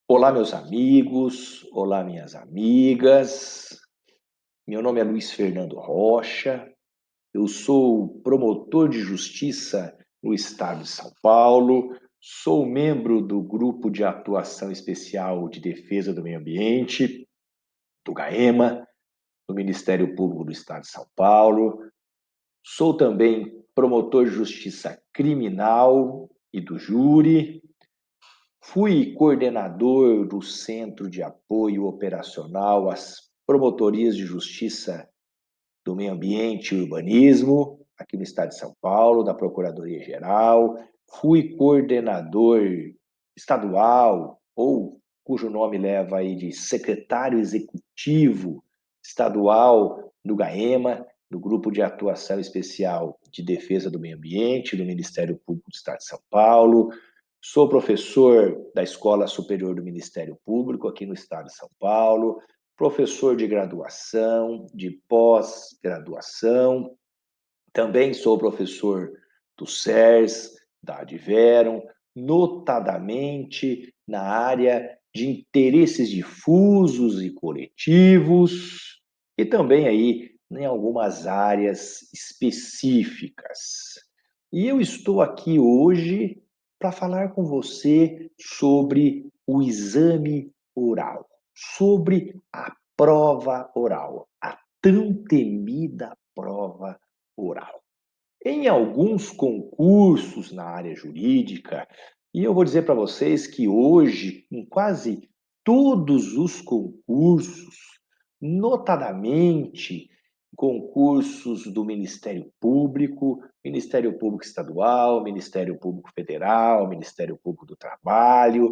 Olá, meus amigos, olá, minhas amigas. Meu nome é Luiz Fernando Rocha, eu sou promotor de justiça no estado de São Paulo, sou membro do Grupo de Atuação Especial de Defesa do Meio Ambiente, do GAEMA, do Ministério Público do Estado de São Paulo, sou também promotor de justiça criminal e do júri. Fui coordenador do Centro de Apoio Operacional às Promotorias de Justiça do Meio Ambiente e Urbanismo, aqui no estado de São Paulo, da Procuradoria-Geral. Fui coordenador estadual, ou cujo nome leva aí de secretário executivo estadual do GAEMA, do Grupo de Atuação Especial de Defesa do Meio Ambiente, do Ministério Público do Estado de São Paulo. Sou professor da Escola Superior do Ministério Público, aqui no estado de São Paulo, professor de graduação, de pós-graduação. Também sou professor do SERS, da Adverum, notadamente na área de interesses difusos e coletivos, e também aí em algumas áreas específicas. E eu estou aqui hoje para falar com você sobre o exame oral, sobre a prova oral, a tão temida prova oral. Em alguns concursos na área jurídica, e eu vou dizer para vocês que hoje, em quase todos os concursos, notadamente concursos do Ministério Público Estadual, Ministério Público Federal, Ministério Público do Trabalho,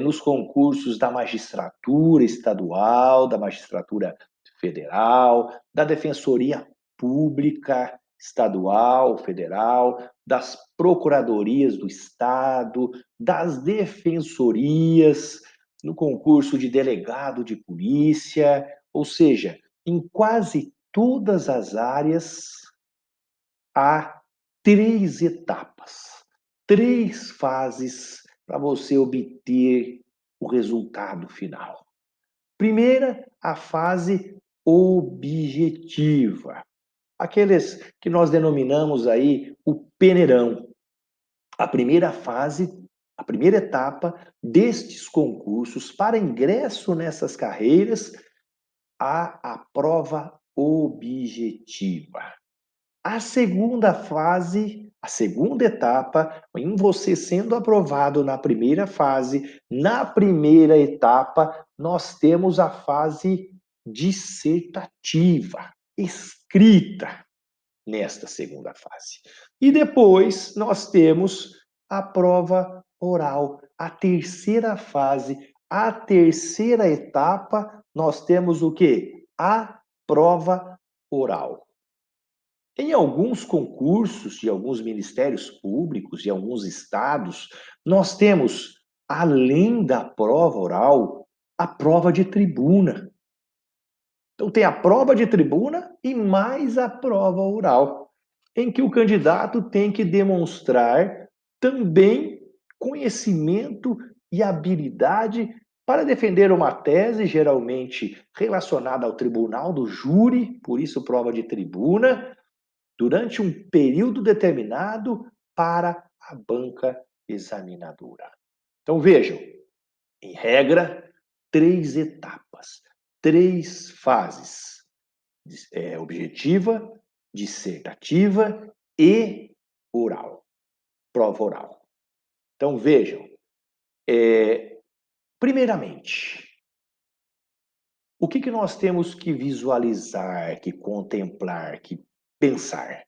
nos concursos da magistratura estadual, da magistratura federal, da Defensoria Pública estadual, federal, das procuradorias do Estado, das defensorias, no concurso de delegado de polícia, ou seja, em quase todas as áreas há três etapas, três fases para você obter o resultado final. Primeira, a fase objetiva, aqueles que nós denominamos aí o peneirão. A primeira fase, a primeira etapa destes concursos para ingresso nessas carreiras, há a prova objetiva. A segunda fase, a segunda etapa, em você sendo aprovado na primeira fase, na primeira etapa, nós temos a fase dissertativa, escrita nesta segunda fase. E depois nós temos a prova oral, a terceira fase, a terceira etapa, nós temos o quê? A prova oral. Em alguns concursos de alguns ministérios públicos, de alguns estados, nós temos, além da prova oral, a prova de tribuna. Então, tem a prova de tribuna e mais a prova oral, em que o candidato tem que demonstrar também conhecimento e habilidade para defender uma tese, geralmente relacionada ao tribunal do júri, por isso prova de tribuna, durante um período determinado para a banca examinadora. Então vejam, em regra, três etapas, três fases: objetiva, dissertativa e oral, prova oral. Então vejam, primeiramente, o que nós temos que visualizar, que contemplar, que pensar?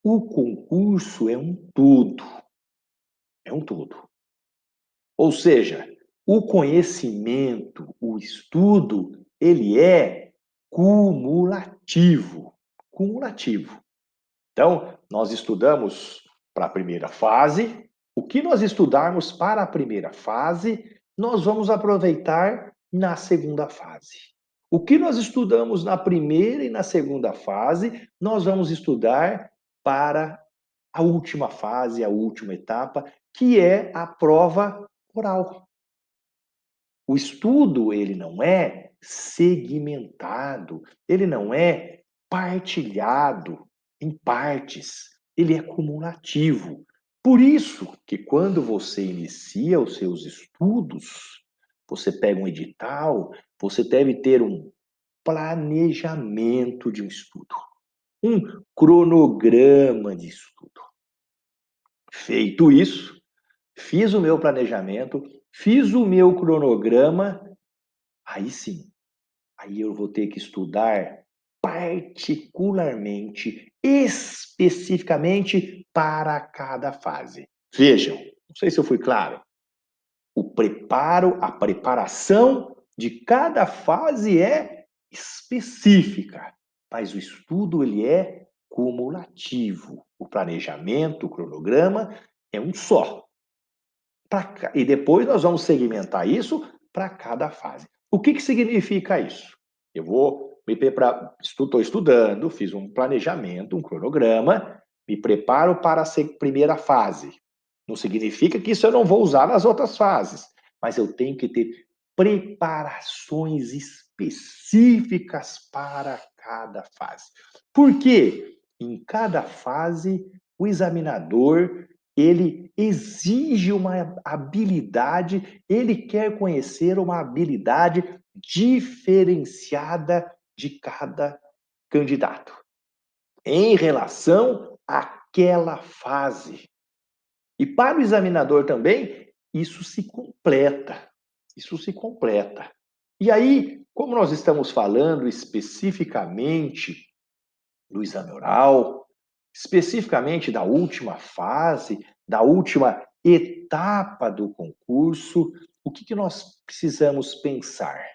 O concurso é um todo. É um todo. Ou seja, o conhecimento, o estudo, ele é cumulativo. Cumulativo. Então, nós estudamos para a primeira fase. O que nós estudarmos para a primeira fase, nós vamos aproveitar na segunda fase. O que nós estudamos na primeira e na segunda fase, nós vamos estudar para a última fase, a última etapa, que é a prova oral. O estudo, ele não é segmentado, ele não é partilhado em partes, ele é cumulativo. Por isso que quando você inicia os seus estudos, você pega um edital, você deve ter um planejamento de um estudo, um cronograma de estudo. Feito isso, fiz o meu planejamento, fiz o meu cronograma, aí sim, aí eu vou ter que estudar particularmente, especificamente para cada fase. Vejam, não sei se eu fui claro. O preparo, a preparação de cada fase é específica, mas o estudo ele é cumulativo. O planejamento, o cronograma é um só. E depois nós vamos segmentar isso para cada fase. O que significa isso? Eu vou me preparar, estou estudando, fiz um planejamento, um cronograma, me preparo para a primeira fase. Não significa que isso eu não vou usar nas outras fases, mas eu tenho que ter preparações específicas para cada fase. Por quê? Em cada fase, o examinador ele exige uma habilidade, ele quer conhecer uma habilidade diferenciada de cada candidato em relação àquela fase. E para o examinador também, isso se completa. Isso se completa. E aí, como nós estamos falando especificamente do exame oral, especificamente da última fase, da última etapa do concurso, o que nós precisamos pensar?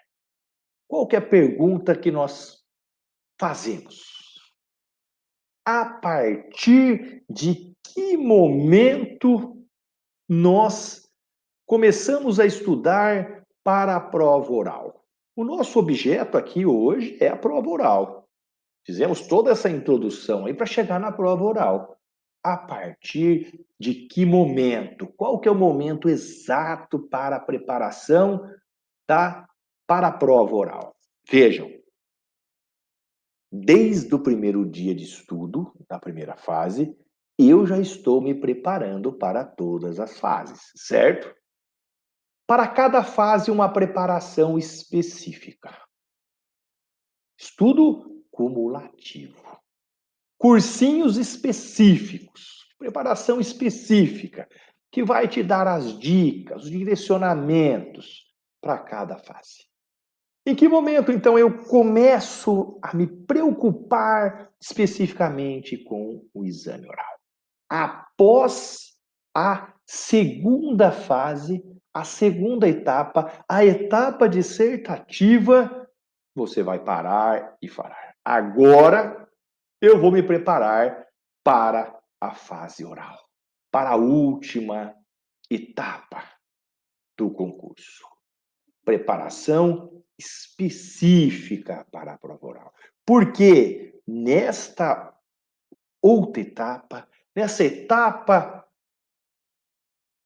Qual que é a pergunta que nós fazemos? A partir de que momento nós começamos a estudar para a prova oral? O nosso objeto aqui hoje é a prova oral. Fizemos toda essa introdução aí para chegar na prova oral. A partir de que momento? Qual que é o momento exato para a preparação para a prova oral? Vejam, desde o primeiro dia de estudo, da primeira fase, eu já estou me preparando para todas as fases, certo? Para cada fase, uma preparação específica. Estudo cumulativo. Cursinhos específicos, preparação específica, que vai te dar as dicas, os direcionamentos para cada fase. Em que momento, então, eu começo a me preocupar especificamente com o exame oral? Após a segunda fase, a segunda etapa, a etapa dissertativa, você vai parar e falar: agora eu vou me preparar para a fase oral, para a última etapa do concurso. Preparação específica para a prova oral. Porque nesta outra etapa, nessa etapa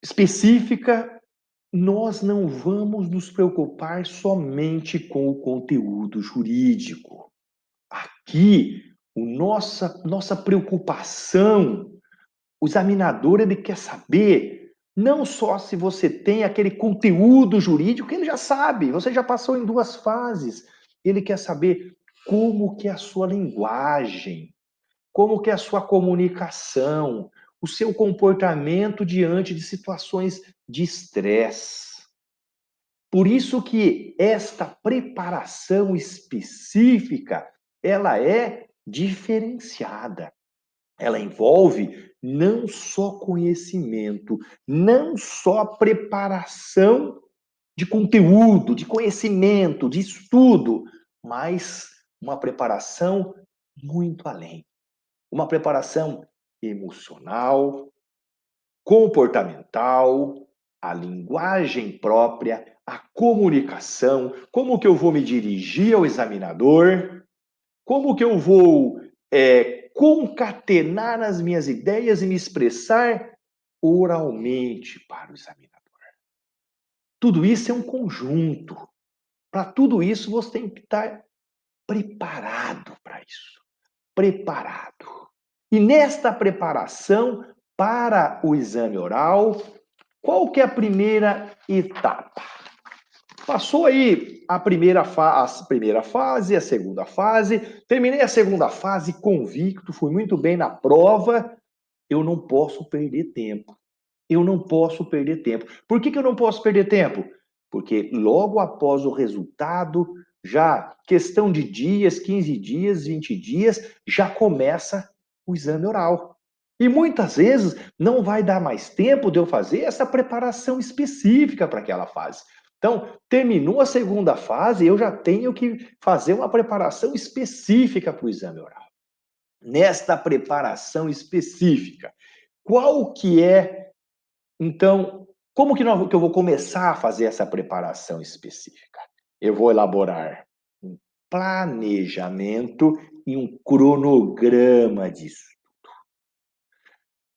específica, nós não vamos nos preocupar somente com o conteúdo jurídico. Aqui, nossa preocupação, o examinador ele quer saber não só se você tem aquele conteúdo jurídico que ele já sabe, você já passou em 2 fases. Ele quer saber como que é a sua linguagem, como que é a sua comunicação, o seu comportamento diante de situações de estresse. Por isso que esta preparação específica, ela é diferenciada. Ela envolve não só conhecimento, não só preparação de conteúdo, de conhecimento, de estudo, mas uma preparação muito além. Uma preparação emocional, comportamental, a linguagem própria, a comunicação, como que eu vou me dirigir ao examinador, como que eu vou concatenar as minhas ideias e me expressar oralmente para o examinador. Tudo isso é um conjunto. Para tudo isso, você tem que estar preparado para isso. Preparado. E nesta preparação para o exame oral, qual que é a primeira etapa? Passou aí a primeira fase, a segunda fase, terminei a segunda fase convicto, fui muito bem na prova, eu não posso perder tempo. Eu não posso perder tempo. Por que eu não posso perder tempo? Porque logo após o resultado, já questão de dias, 15 dias, 20 dias, já começa o exame oral. E muitas vezes não vai dar mais tempo de eu fazer essa preparação específica para aquela fase. Então, terminou a segunda fase, eu já tenho que fazer uma preparação específica para o exame oral. Nesta preparação específica, qual que é então, como que eu vou começar a fazer essa preparação específica? Eu vou elaborar um planejamento e um cronograma disso.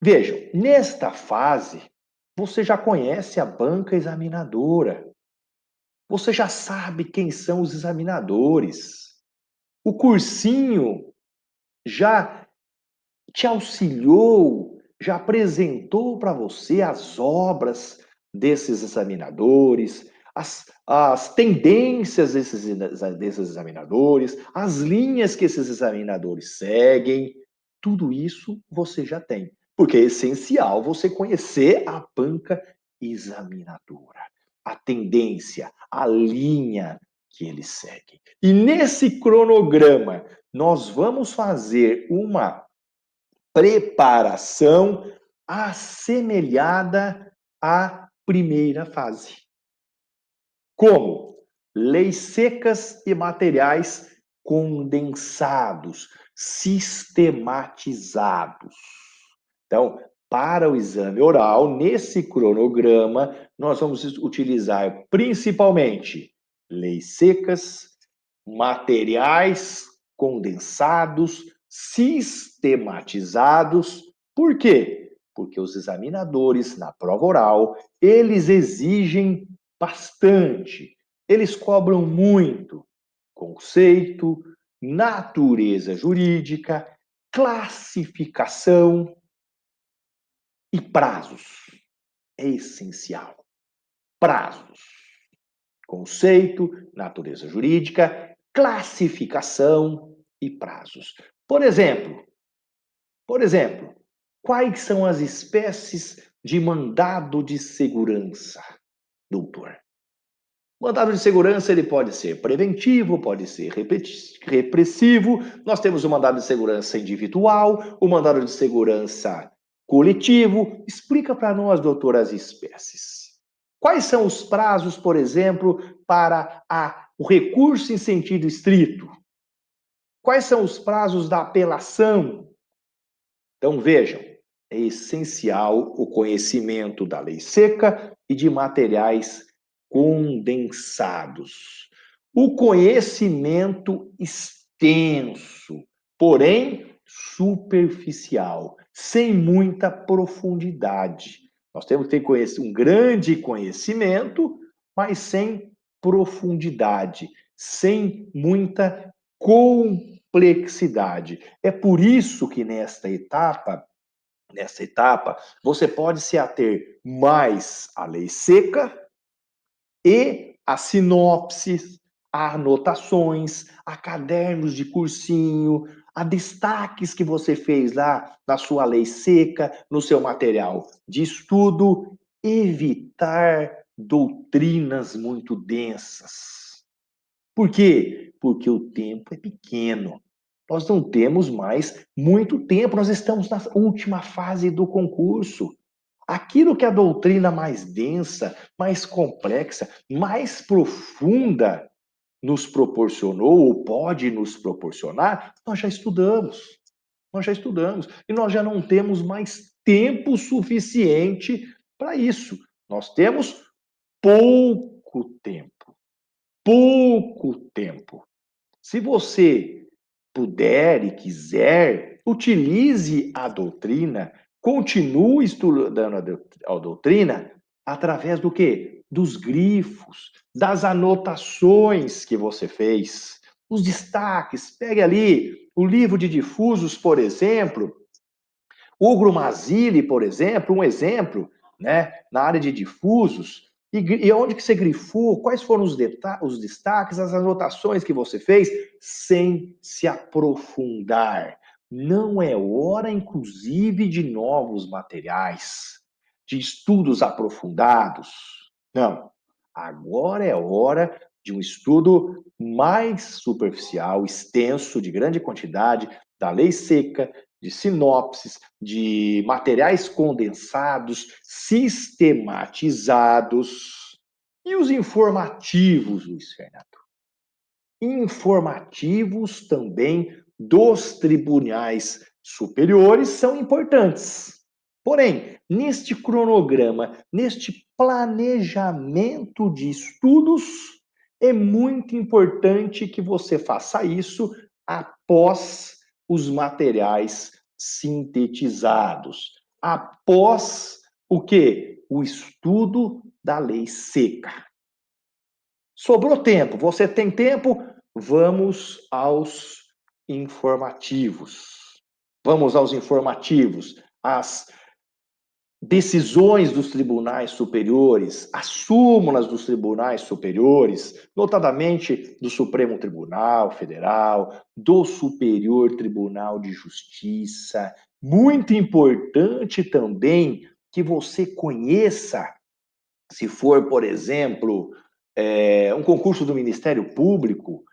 Vejam, nesta fase, você já conhece a banca examinadora. Você já sabe quem são os examinadores. O cursinho já te auxiliou, já apresentou para você as obras desses examinadores, as tendências desses examinadores, as linhas que esses examinadores seguem, tudo isso você já tem. Porque é essencial você conhecer a banca examinadora, a tendência, a linha que eles seguem. E nesse cronograma, nós vamos fazer uma preparação assemelhada à primeira fase. Como? Leis secas e materiais condensados, sistematizados. Então, para o exame oral, nesse cronograma, nós vamos utilizar principalmente leis secas, materiais condensados, sistematizados. Por quê? Porque os examinadores na prova oral, eles exigem bastante. Eles cobram muito. Conceito, natureza jurídica, classificação e prazos. É essencial. Prazos. Conceito, natureza jurídica, classificação e prazos. Por exemplo, quais são as espécies de mandado de segurança, doutor? Mandado de segurança, ele pode ser preventivo, pode ser repressivo. Nós temos o mandado de segurança individual, o mandado de segurança coletivo. Explica para nós, doutor, as espécies. Quais são os prazos, por exemplo, para o recurso em sentido estrito? Quais são os prazos da apelação? Então, vejam, é essencial o conhecimento da lei seca e de materiais condensados. O conhecimento extenso, porém superficial, sem muita profundidade. Nós temos que ter um grande conhecimento, mas sem profundidade, sem muita complexidade. É por isso que nessa etapa, você pode se ater mais à lei seca e a sinopses, a anotações, a cadernos de cursinho, a destaques que você fez lá na sua lei seca, no seu material de estudo, evitar doutrinas muito densas. Por quê? Porque o tempo é pequeno. Nós não temos mais muito tempo, nós estamos na última fase do concurso. Aquilo que a doutrina mais densa, mais complexa, mais profunda nos proporcionou, ou pode nos proporcionar, nós já estudamos. Nós já estudamos. E nós já não temos mais tempo suficiente para isso. Nós temos pouco tempo. Pouco tempo. Se você puder e quiser, utilize a doutrina, continue estudando a doutrina através do quê? dos grifos, das anotações que você fez, os destaques. Pegue ali o livro de difusos, por exemplo, Hugo Mazzilli, por exemplo, um exemplo, né, na área de difusos, e onde que você grifou, quais foram os destaques, as anotações que você fez, sem se aprofundar. Não é hora, inclusive, de novos materiais, de estudos aprofundados. Não. Agora é hora de um estudo mais superficial, extenso, de grande quantidade, da lei seca, de sinopses, de materiais condensados, sistematizados. E os informativos, Luiz Fernando? Informativos também dos tribunais superiores são importantes. Porém, neste cronograma, neste planejamento de estudos, é muito importante que você faça isso após os materiais sintetizados, após o quê? O estudo da lei seca. Sobrou tempo, você tem tempo? Vamos aos informativos. Vamos aos informativos. As decisões dos tribunais superiores, as súmulas dos tribunais superiores, notadamente do Supremo Tribunal Federal, do Superior Tribunal de Justiça. Muito importante também que você conheça, se for, por exemplo, um concurso do Ministério Público,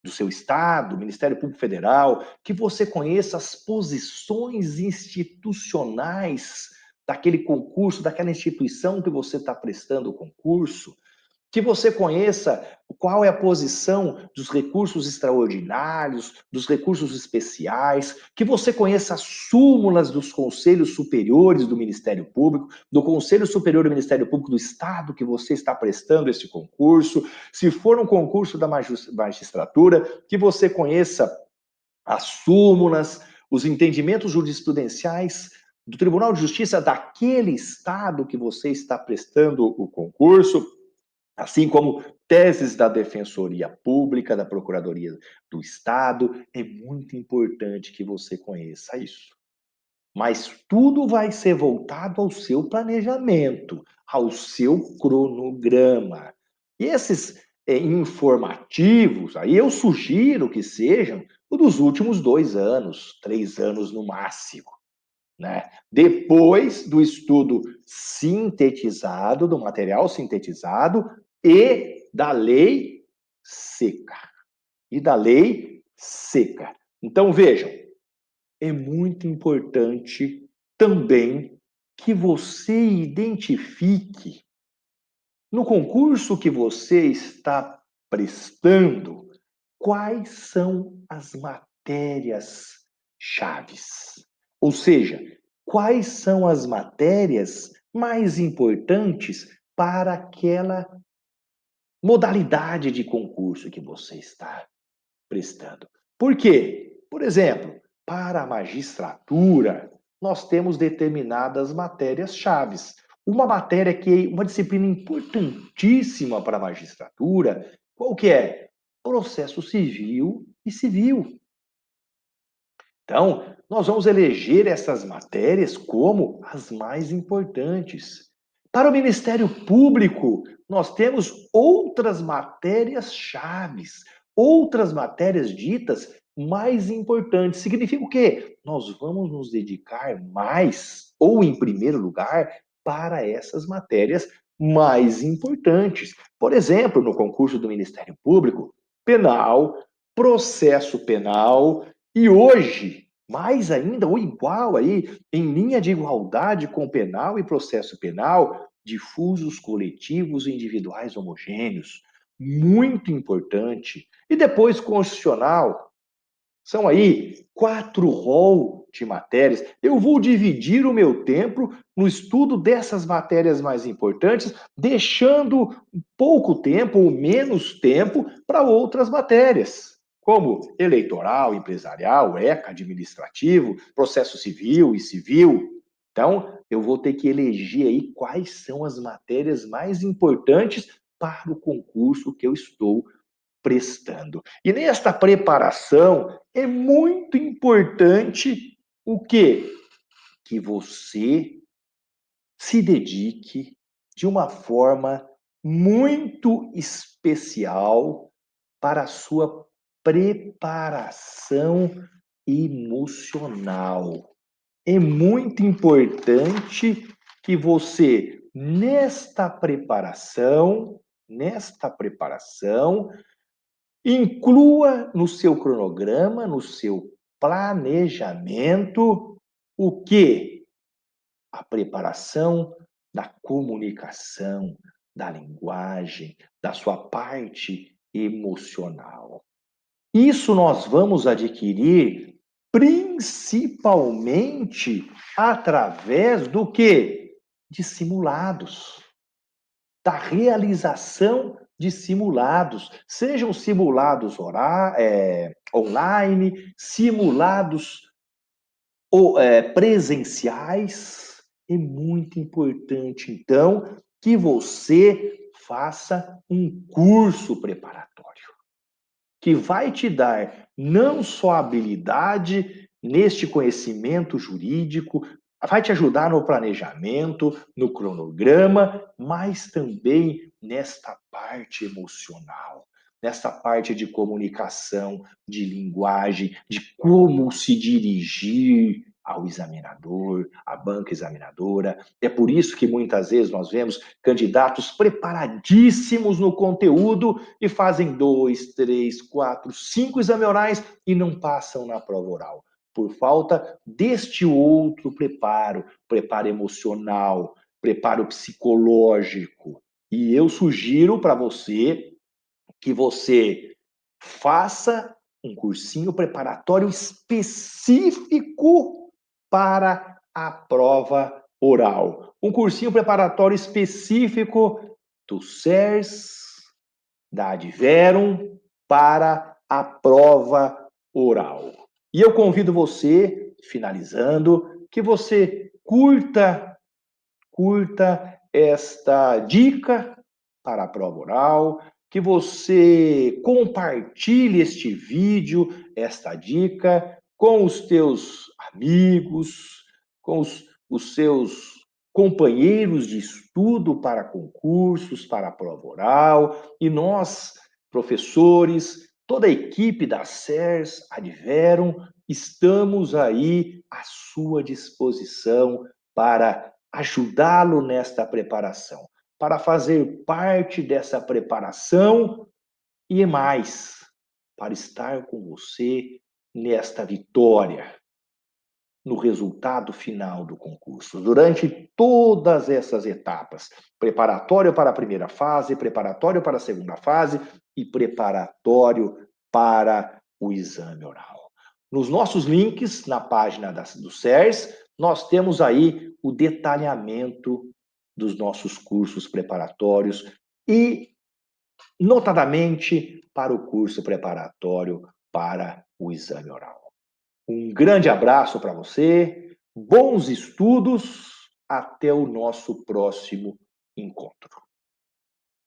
do seu estado, Ministério Público Federal, que você conheça as posições institucionais daquele concurso, daquela instituição que você está prestando o concurso, que você conheça qual é a posição dos recursos extraordinários, dos recursos especiais, que você conheça as súmulas dos conselhos superiores do Ministério Público, do Conselho Superior do Ministério Público do Estado que você está prestando esse concurso, se for um concurso da magistratura, que você conheça as súmulas, os entendimentos jurisprudenciais do Tribunal de Justiça daquele estado que você está prestando o concurso, assim como teses da Defensoria Pública, da Procuradoria do Estado. É muito importante que você conheça isso. Mas tudo vai ser voltado ao seu planejamento, ao seu cronograma. E esses informativos, aí eu sugiro que sejam os dos últimos 2 anos, 3 anos no máximo. Né? Depois do estudo sintetizado, do material sintetizado e da lei seca. E da lei seca. Então, vejam, é muito importante também que você identifique no concurso que você está prestando quais são as matérias chaves. Ou seja, quais são as matérias mais importantes para aquela modalidade de concurso que você está prestando. Por quê? Por exemplo, para a magistratura, nós temos determinadas matérias chaves. Uma matéria que é uma disciplina importantíssima para a magistratura, qual que é? Processo civil e civil. Então, nós vamos eleger essas matérias como as mais importantes. Para o Ministério Público, nós temos outras matérias chaves, outras matérias ditas mais importantes. Significa o quê? Nós vamos nos dedicar mais, ou em primeiro lugar, para essas matérias mais importantes. Por exemplo, no concurso do Ministério Público, penal, processo penal, e hoje, mais ainda, ou igual aí, em linha de igualdade com penal e processo penal, difusos, coletivos e individuais homogêneos. Muito importante. E depois, constitucional. São aí 4 rol de matérias. Eu vou dividir o meu tempo no estudo dessas matérias mais importantes, deixando pouco tempo ou menos tempo para outras matérias, como eleitoral, empresarial, ECA, administrativo, processo civil e civil. Então, eu vou ter que eleger aí quais são as matérias mais importantes para o concurso que eu estou prestando. E nesta preparação é muito importante o quê? Que você se dedique de uma forma muito especial para a sua preparação emocional. É muito importante que você, nesta preparação, inclua no seu cronograma, no seu planejamento, o quê? A preparação da comunicação, da linguagem, da sua parte emocional. Isso nós vamos adquirir principalmente através do quê? De simulados, da realização de simulados, sejam simulados online, simulados presenciais. É muito importante, então, que você faça um curso preparatório, que vai te dar não só habilidade neste conhecimento jurídico, vai te ajudar no planejamento, no cronograma, mas também nesta parte emocional, nesta parte de comunicação, de linguagem, de como se dirigir ao examinador, à banca examinadora. É por isso que muitas vezes nós vemos candidatos preparadíssimos no conteúdo e fazem 2, 3, 4, 5 exames orais e não passam na prova oral, por falta deste outro preparo, preparo emocional, preparo psicológico. E eu sugiro para você que você faça um cursinho preparatório específico para a prova oral. Um cursinho preparatório específico do SERS, da Adverum, para a prova oral. E eu convido você, finalizando, que você curta esta dica para a prova oral, que você compartilhe este vídeo, esta dica, com os teus amigos, com os seus companheiros de estudo para concursos, para a prova oral, e nós, professores, toda a equipe da SERS, Adverum, estamos aí à sua disposição para ajudá-lo nesta preparação, para fazer parte dessa preparação e mais, para estar com você nesta vitória, no resultado final do concurso, durante todas essas etapas, preparatório para a primeira fase, preparatório para a segunda fase e preparatório para o exame oral. Nos nossos links, na página do SERS, nós temos aí o detalhamento dos nossos cursos preparatórios e, notadamente, para o curso preparatório para o exame oral. Um grande abraço para você, bons estudos, até o nosso próximo encontro.